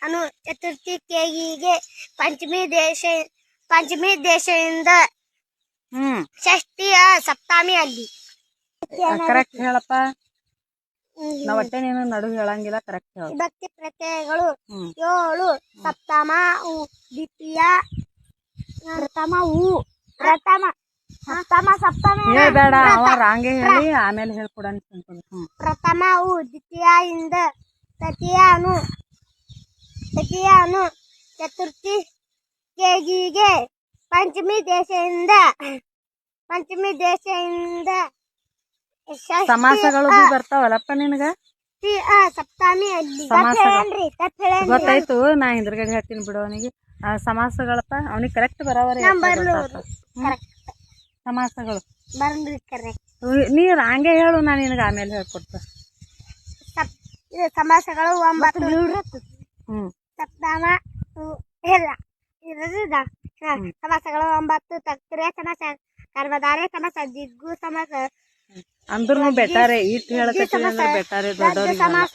ಅನು ಚತುರ್ಥಿ ಕೇಗಿಗೆ ಪಂಚಮಿ ದೇಶದಿಂದ ಷಷ್ಠಿಯ ಸಪ್ತಮಿ ಅಲ್ಲಿ ಕರೆಕ್ಟ್ ಹೇಳಪ್ಪ. ನಾವ್ ಒಟ್ಟೆ ನೀನು ನಡು ಹೇಳಂಗಿಲ್ಲ, ಕರೆಕ್ಟ್ ಹೇಳ. ವಿಭಕ್ತಿ ಪ್ರತ್ಯಯಗಳು 7 ಸಪ್ತಮ ದ್ವಿತೀಯ ಹೇಳ್ಬೇಡ, ಅವ ರಾಂಗೆ ಹೇಳಿ ಆಮೇಲೆ ಹೇಳ್ಕೊಡ. ಪ್ರಥಮ ದ್ವಿತೀಯ ಇಂದ ತೃತೀಯ ಅನು ಚತುರ್ಥಿ ಕೇಗಿಗೆ ಪಂಚಮಿ ದೇಶದಿಂದ ಸಮಾಸಗಳು ಬರ್ತಾವಲ್ಲಪ್ಪ ನಿನಗ. ಸಪ್ತಮಿ ಅಲ್ಲಿ ಗೊತ್ತಾಯ್ತು. ನಾ ಹಿಂದ್ರಗಡೆ ಹೇಳ್ತೀನಿ ಬಿಡು ಅವನಿಗೆ. ಸಮಾಸಗಳಪ್ಪ ಅವನಿಗೆ ಕರೆಕ್ಟ್ ಬರೋವರೆ. ಸಮಾಸಗಳು ನೀ ಹಂಗೆ ಹೇಳು, ನಾನು ನಿನಗೆ ಆಮೇಲೆ ಹೇಳ್ಕೊಡ್ತ. ಸಮಾಸಗಳು 9 ಸಪ್ತಮ ಸಮಾಸಗಳು 9 ತಕ್ರಿಯ ಸಮಾಸ, ಕರ್ಮಧಾರಯ ಸಮಾಸ, ದಿಗ್ಗು ಸಮಾಸ ಅಂದ್ರೂ ಬೆಟಾರೆ. ಇಟ್ ಹೇಳಕತ್ತೀವಿ ಅಂದ್ರೆ ಬೆಟಾರೆ. ದೊಡ್ಡವ್ರಿಗೆ ಸಮಾಸ,